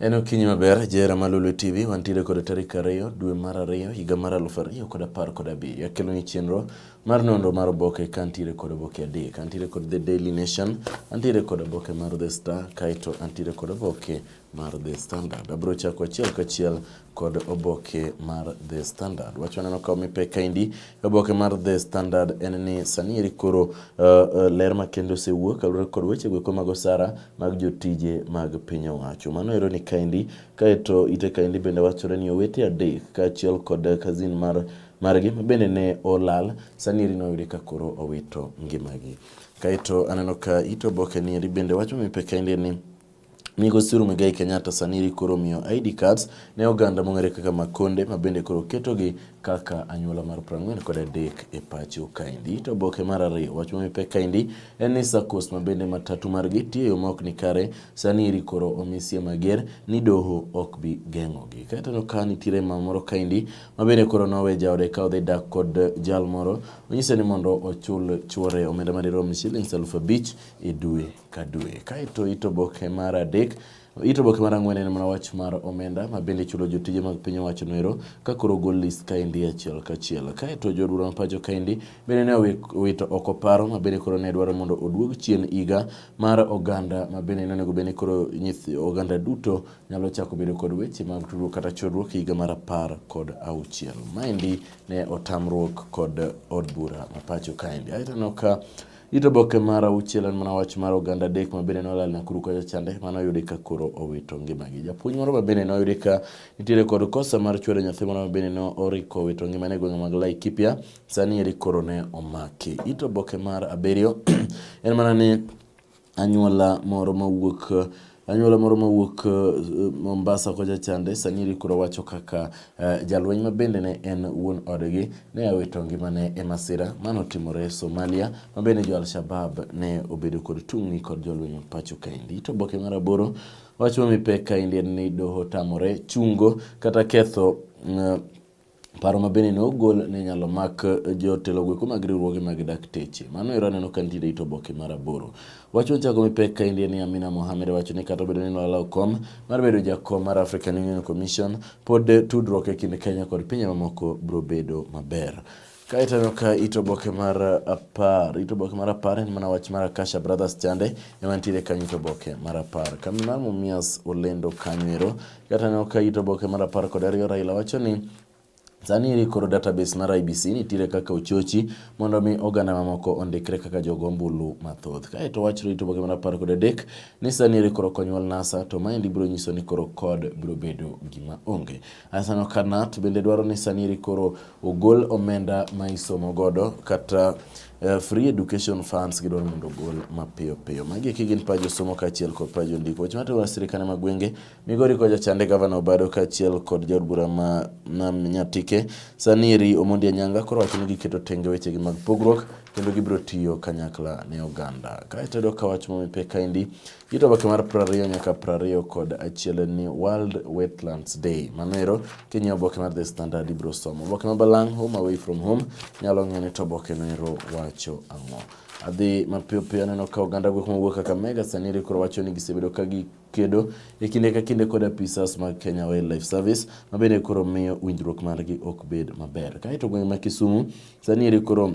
En okinyi maber, jera Malulu TV, wantiere kod tarik 2 dwe mar 2 higa mar 2017. Akeloni chenro mar nonro mar oboke kantiere kod oboke adek. Antiere kod The Daily Nation, antiere kod oboke mar The Star, kaito antiere kod oboke mar The Standard. Abro chako achiel kachiel kod oboke mar The Standard. Wacho neno ka omipe kaindi oboke mar The Standard en ni sani eri koro ler makendo osewuok kaluwore kod weche go mag osara mag jotije mag piny owacho. Mano ero ni kaindi kaito ite kaindi bende wachore ni owete adek kaachiel kod kazin margi bende ne olal sani eri noyude ka koro owito ngimagi. Kaito aneno ka ito oboke ni eri bende wacho mipe kaindi ni Migosi Uhuru Muigai Kenyatta sani koro miyo ID cards ne oganda mong'ere kaka Makonde mabende koro ketogi kaka anyuola mar 43 e pacho kaindi. To oboke mar 2 wach momipe kaindi en ni SACCOS mabende matatu margi tiyo ma ok ni kare sani koro omisie mager ni doho ok bi geng'ogi. Kaito no ka nitiere mamoro kaindi mabende koro nowe jaode ka odhi dak kod jal moro onyise ni mondo ochul chuore omenda madirom shillings 5,000 e dwe ka dwe. Kaito ito oboke mar 3 ito oboke mar 4 en mana wach mar omenda mabende chulo jotije mag piny owacho noero ka koro gol list kaindi achiel kachiel. Kaito jodura mapacho kaindi bende ne owito oko paro mabende koro ne dwaro mondo oduog chien iga mar oganda mabende ne onego bende koro nyithi oganda duto nyalo chako bedo kod weche mag tudruok kata chodruok higa mar 16. Maendi ne otamruok kod od bura mapacho kaindi. Aito no ka ito oboke mar 6 en mana wach mar oganda adek mabende nolal Nakuru kocha chande mano yude ka koro owito ngimagi. Japuonj moro mabende noyude ka nitiere kod kosa mar chwero nyathi moro mabende no oriko owito ngimane e gwenge mag Laikipia sani eri koro ne omaki. Ito oboke mar 7 en mana ni anyuola moro mawuok Mombasa kocha chande sani koro wacho kaka jalweny mabende ne en wuon odgi ne owito ngimane e masira manotimore Somalia mabende jo Al-Shabaab ne obedo kod tungni kod jolweny pacho kaindi. To oboke mar 8 wacho mipe kaindi en ni doho tamore chungo kata ketho paro mabende no ogol ne nyalo mak jotelo gweko mag riwruoge mag dakteche. Mano ero neno ka nitiere ito oboke mar 8. Wacho chako mipe kaindi ni Amina Mohamed wacho ni kata bedo ni nolalo kom mar bedo jakom mar African Union Commission pod tudruok e kind Kenya kod pinje mamoko bro bedo maber. Kaito no ka ito oboke mar 10 en mana wach mar Akasha Brothers chande ema nitiere kanyo ito oboke mar 10. Kambi mar Mumias olendo kanywero kata no ka ito oboke mar 10 kod 2 Raila wacho ni sani koro database mar IBC nitiere kaka ochochi mondo mi oganda mamoko ondikre kaka jogombulu mathoth. Kaito wachro ito oboke mar 10 kod 3 ni sani koro konyuol NASA to maendi biro nyiso ni koro kod biro bedo gima onge. Asano kanat bende dwaro ni sani koro ogol omenda ma isomo godo kata free education funds gidwaro mondo ogol mapiyo piyo. Magi kigin pajo somo kaachiel kod pajo ndiko. Weche matero sirikane magwenge Migori kocha chande Gavana Obado kaachiel kod jaod bura ma Nyatike sani Omondi Anyanga koro wacho ni giketo tenge weche gi mag pogruok kendo gibiro tiyo kanyakla ne oganda. Kaito do ka wach momipe kaindi ito oboke mar 20 nyaka 20 kod achiel ni World Wetlands Day. Manero Kenya oboke mar The Standard ibro somo. Oboke mabalang' Home Away From Home nyalo ng'ene to oboke noero wacho ang'o. Adhi mapiyo neno ka oganda gwek mawuok Kakamega sani koro wacho ni gisebedo ka gikedo e kinde ka kinde kod apisas mag Kenya Wildlife Service mabende koro miyo winjruok margi ok bed maber. Kaito gweng' ma Kisumu sani koro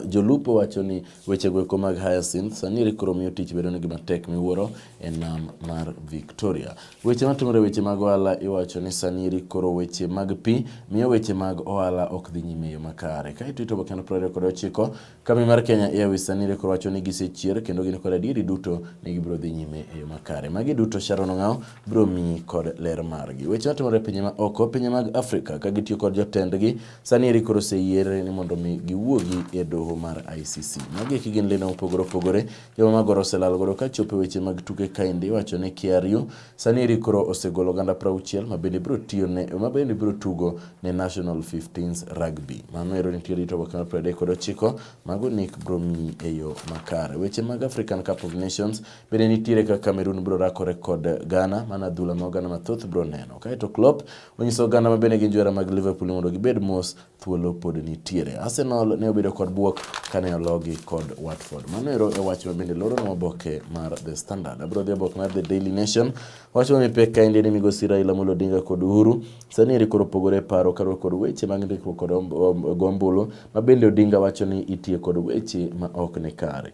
jolupo wacho ni weche gweko mag Hyacinth sani koro miyo tich bedo negi matek miwuoro e nam mar Victoria. Weche matimore weche mag ohala iwacho ni sani koro weche mag pi miyo weche mag ohala ok dhi nyime yo makare. Kaito ito oboke mar 29 kambi mar Kenya Airways sani koro wacho ni gisechier kendo gin kod adieri duto ni gibiro dhi nyime e yo makare. Magi duto Sharon Ong'ao biro miyi kod ler margi. Weche matimore pinje ma oko pinje mag Afrika ka gitiyo kod jotendgi sani koro oseyiere ni mondo mi giwuogi e doho mar ICC. Magi kigin leno opogore joma magoro oselal godo ka chopo weche mag tuke kaindi wacho ni KRU sani koro osegolo oganda 60 mabende biro tugo ne National 15s Rugby. Mano ero nitiere ito oboke mar 39 mago Nick Bromi e yo makare. Weche mag African Cup of Nations bende nitiere ka Cameroon biro rakore kod Ghana mana dhula ma oganda mathoth biro neno. Kaito Klopp onyiso oganda mabende gin juara mag Liverpool mondo gibed mos thuolo pod nitiere. Arsenal ne obedo kod buok kane ologi kod Watford. Manero e wach mabende loro na oboke mar The Standard. Abro dhi oboke mar The Daily Nation. Wach mipek ka indi ni migosi Raila Amolo Odinga kod Uhuru sani eri koro pogore paro karo kod weche mag ndikruok kod gombulu mabende Odinga wacho ni itie kod weche ma ok ne kare.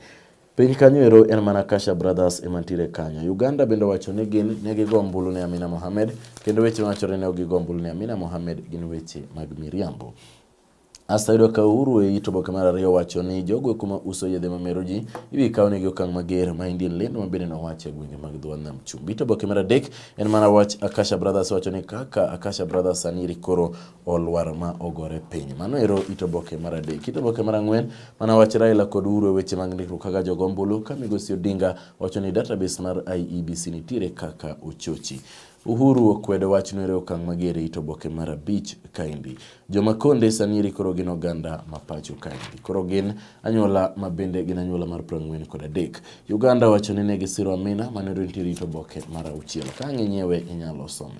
Piny kanyo ero en mana Akasha Brothers emantire kanyo. Uganda bende wacho ni gin negi gombulu ne Amina Mohamed kendo weche machore ne ogi gombulu ne Amina Mohamed gin weche mag miriambo. Asayudo ka Uhuru e itoboke mar ariyo wacho ni jogo kuma uso yedhe mamero ji ibi kawo negi okang' mager ma Indian lendo mabende nowacho e gwenge mag dho nam chumbi. Itoboke mar adek en mana wach Akasha Brothers wacho ni kaka Akasha Brothers sani koro olwar ma ogore piny. Mano ero itoboke mar adek. Itoboke mar ang'wen mana wach Raila kod Uhuru e weche mag ndikruok kaka jogombulu ka migosi Odinga wacho ni database mar IEBC nitiere kaka ochochi. Uhuru okwedo wach no ere okang' mager itoboke mar abich kaindi. Joma konde sani koro gin oganda mapacho kaindi. Koro gin anyuola mabende gin anyuola mar 43. Uganda wacho ni negi siro Amina manero nitiere itoboke mar 6. Ka ng'inyewe inyalo some.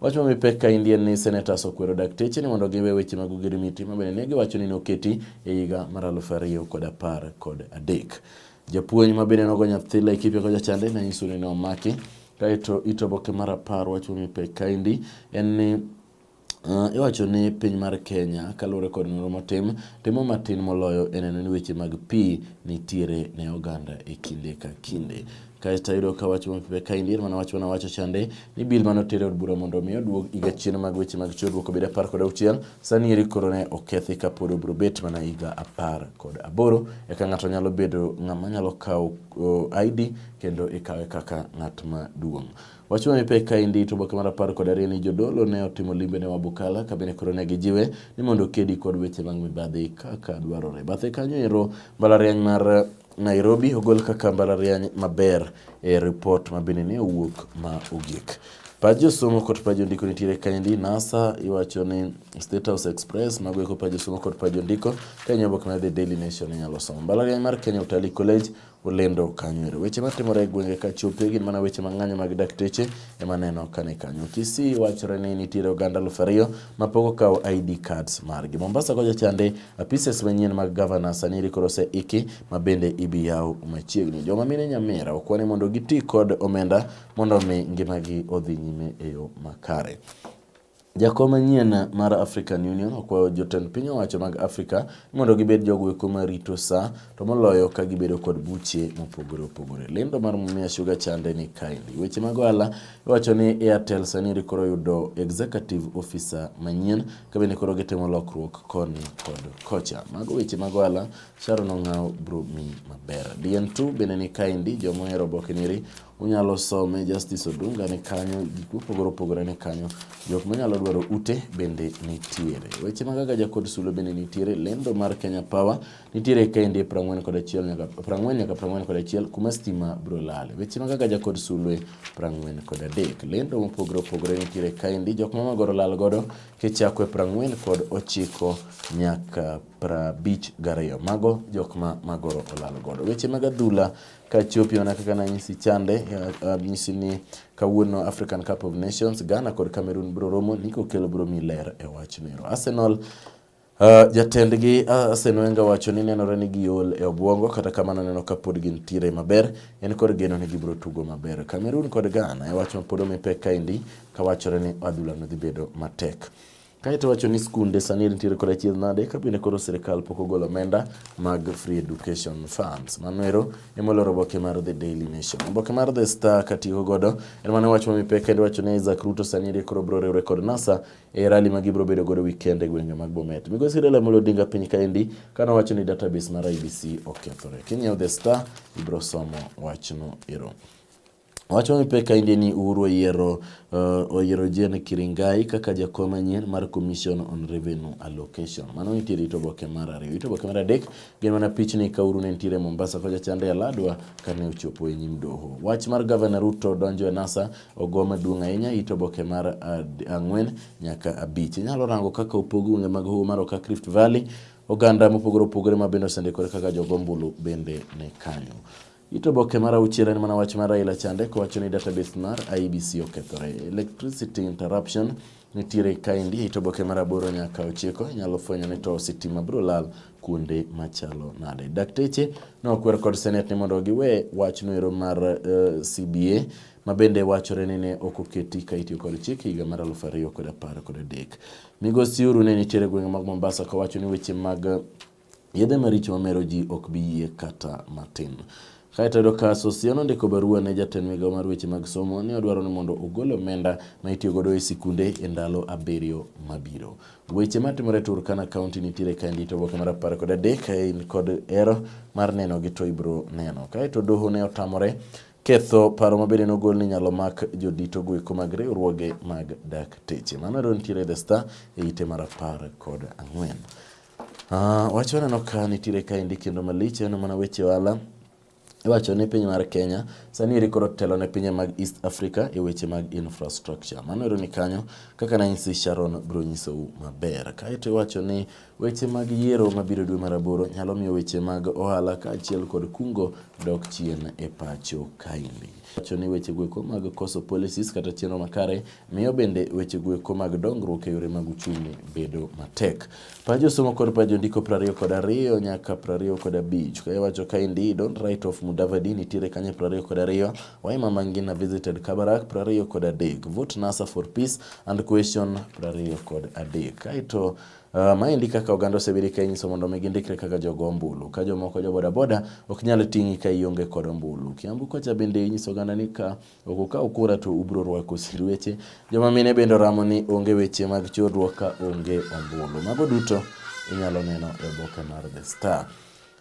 Wach mipek ka Indian ni senators okwero dakteche ni mondo giwe weche mag ogirimiti mabende negi wacho ni noketi e higa mar 2013. Japuonj mabende nogo nyathi Laikipia koja chande na nyiso ni omaki. Kaito itoboke mar 10 wach mipek kaindi en ni iwacho ni piny mar Kenya kaluwore kod nonro motim timo matin moloyo eneno ni weche mag pi nitiere ne oganda e kinde ka kinde. Kaito iyudo ka wach mipek kaindi mana wach mana wacho chande ni bil manotere od bura mondo mi oduog higa chien mag weche mag chodruok obed 16 sani eri koro ne okethi ka pod obro bet mana higa 18 eka ng'ato nyalo bedo ng'ama nyalo kawo ID kendo ikawe kaka ng'at maduong'. Wach mipek kaindi itoboke mar 12 ni jodolo ne otimo limbe ne Wabukala kabene koro ne gijiwe ni mondo kedi kod weche mag mibadhi kaka dwarore. Bathe kanyo ero mbalariany mar Nairobi ogol kaka mbalariany maber e report mabende ne owuok ma ogik. Pajo somo kod pajo ndiko nitiere kaindi. NASA iwacho ni State House Express magweko pajo somo kod pajo ndiko kanyo oboke mar The Daily Nation nyalo somo. Mbalariany mar Kenya Utalii College olendo kanyo ero. Weche matimore e gwenge ka chope gin mana weche mang'anyo mag dakteche ema neno kane kanyo. Kisii wachore ni nitiere oganda 2,000 mapoko kawo ID cards margi. Mombasa koja chande apises manyien mag governor sani koro iki mabende ibi yaw machiegni. Joma mine Nyamira okwane mondo giti kod omenda mondo mi ngimagi odhi nyime e yo makare. Jakom manyien mar African Union okwayo jotend piny owacho mag Afrika mondo gibed jogo kuma rito sa to moloyo ka gibedo kod buche mopogore opogore. Lendo mar Mumia Sugar chande ni kaindi. Weche mag ohala iwacho ni Airtel sani koro yudo executive officer manyien kabende koro gitimo lokruok koni kod kocha. Mago weche mag ohala Sharon Ong'aw bro mi maber. DN2 bende ni kaindi jomo hero oboke niri unyalo some. Justice Odunga ne kanyo gik mopogore opogore ne kanyo jok manyalo dwaro ute bende nitiere. Weche mag Agaja kod Sulo bende nitiere. Lendo mar Kenya Power nitiere kaindi 40 kuma stima bro lale. Weche mag Agaja kod Sulo 43. Lendo mopogore opogore nitiere kaindi jok magoro lal godo kichako 49 nyaka 52. Mago jok magoro olal godo. Weche mag adhula ka chopi ona kaka na nyisi chande nyisi ni kawuono African Cup of Nations Ghana kod Cameroon bro romo niko kelo bro miler e wach nero. Arsenal jatendgi Arsene Wenger wacho ni nenore ni giol e obwongo kata kamano neno ka pod gintiere maber en kod geno ni gibro tugo maber. Cameroon kod Ghana e wach mapod mipek kaindi ka wachore ni adhula no dhi bedo matek. Kaito wacho ni skunde sani nitiere kod achiedh nade kabine koro sirikal pok ogolo omenda mag free education funds. Manero emoloro oboke mar The Daily Nation. Oboke mar The Star katiyo godo en mana wach mipek kendo wacho ni Isaac Ruto sani koro bro riwre kod NASA e rally magibro bedo godo weekend e gwenge mag Bomet. Migosi Raila Amolo Odinga piny kaindi kana wacho ni database mar IEBC okethore. Kinyiewo The Star ibro somo wachno ero. Wacho mipek kaindi ni Uhuru oyiero Jane Kiringai kaka jakom manyien mar Commission on Revenue Allocation. Mano nitiere itoboke mar 2. Itoboke mar 3 gin mana pichni ka Uhuru ne nitiere Mombasa koja chande Aladwa kane ochopo e nyim doho. Wach mar Governor Ruto donjo e NASA ogo maduong' ahinya itoboke mar 4 nyaka 5. Nyalo rango kaka opogo unge mag hoho mar Okak Rift Valley oganda mopogore opogore mabende osendikore kaka jogombulu bende ne kanyo. Itoboke mara uchiera ni mana wach mara ila chande kowacho ni database mar IEBC okethore. Electricity interruption nitiere kaendi. Itoboke mara boro nyaka 9 inyalo fwenyo ni to sitima biro lal kuonde machalo nade. Dakteche nokwer kod Senate ni mondo giwe wach noero mar CBA mabende wachore ni ne okoketi ka itiyo kod chik higa mar 2013. Migosi Uru ne nitiere gwenge mag Mombasa kowacho ni weche mag yedhe maricho mamero ji ok bi yie kata matin. Kaito doka Sosiano ndiko barua ne jatend migao mar weche mag somo ni odwaro ni mondo ogol omenda ma itiyo godo e sikunde e ndalo 7 mabiro. Weche matimore Turkana County nitiere kaendi to boke mar 13 kod ero mar neno gi to ibro neno. Kaito doho ne otamore ketho paro mabende nogol ni nyalo mak jodito goeko mag riwruoge mag dakteche. Mano nitiere The Star e ite mar 14. Wacho neno ka nitiere kaendi kendo malich en mana weche wala. Iwacho ni piny mar Kenya sani rikoro telo ne pinje mag East Africa e weche mag infrastructure. Mano ni kanyo kaka Nancy Sharon bro nyisou maber. Kaito iwacho ni weche mag yiero mabiro dwe mar 8 nyalo miyo weche mag ohala ka achiel kod kungo dok chien e pacho kaendi. Wacho ni weche gweko mag koso policies kata chenro makare miyo bende weche gweko mag dongruok e yore mag uchumi bedo matek. Pajo somo kod pajo ndiko 22 nyaka 25. Kaya wacho kaendi don't write off Mudavadi nitiere kanye 22. Waima Mangina visited Kabarak 23. Vote NASA for peace and question 23. Kaito maendi kaka oganda osebedi ka inyiso mondo megindikre kaka jogo ombulu. Ka jomoko jo boda ok nyal tingi ka ionge kod ombulu. Kiambu kocha bende inyiso oganda ni ka okuka ukura to ubro rwako sirweche. Joma mine bende ramo ni onge weche mag chodruok ka onge ombulu. Mago duto inyalo neno e boke mar The Star.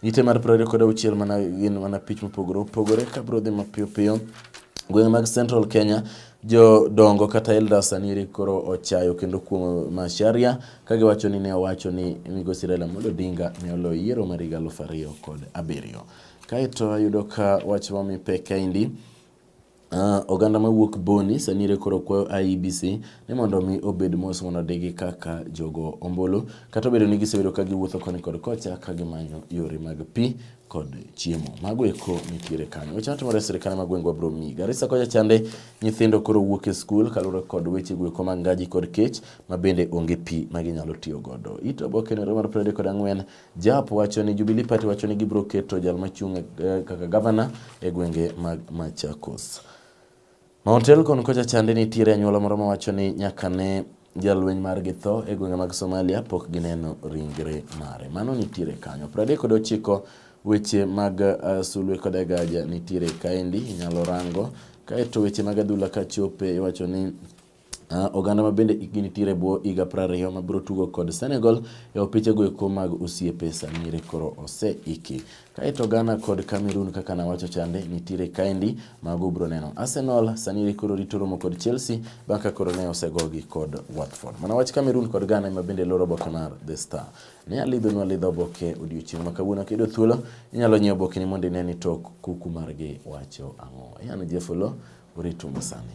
Ite mar 26 mana pich mopogore ka bro dhi mapiyo. Gwenge mag Central Kenya jodongo kata elders sani koro ochayo kendo kuom Macharia kage wacho ni ne owacho ni Migosi Raila Amolo Odinga ne oloyo yiero mar 2007. Kaito ayudo ka wach mami peka indi oganda mawuok Boni sani koro kwayo IEBC ni mondo mi obed mos mondo digi kaka jogo ombulu kata bedo ni gisebedo ka giwuotho koni kod kocha ka gimanyo yore mag pi kod chiemo. Mago eko nitiere kanyo. Weche matimore e sirkal mag gwengwa bro mi. Garissa kocha chande nyithindo koro wuok e skul kalure kod weche gweko mag ngaji kod kech mabende onge pi maginyalo tiyo godo. Ito boke ne mar 24 Jap wacho ni Jubilee Party wacho ni gibro keto jal machung' kaka governor e gwenge mag Machakos. Mount Elgon kocha chande nitiere anyuola moro mawacho ni nyaka ne jalweny margi tho e gwenge mag Somalia pok gineno ringre mare. Mano nitiere kanyo. 39 weche mag sulwe kod gaja nitiere kaendi inyalo rango. Kaeto weche mag adhula ka chope iwacho ni oganda mabende nitiere bo higa 20 mabiro tugo kod Senegal e opiche goeko mag osiepe sani koro oseiki. Kaeto Ghana kod Cameroon kaka na wacho chande nitiere kaendi mago bro neno. Arsenal sani koro rito romo kod Chelsea baka koro ne osegogi kod Watford. Mana wach Cameroon kod Ghana mabende loro boke mar The Star. Ne alidho boke odiochieng' makawuono kedo thuolo inyalo nyiewo boke ni mondo ineni tok kuku margi wacho ang'o. Yan Jeffolo uritu masani.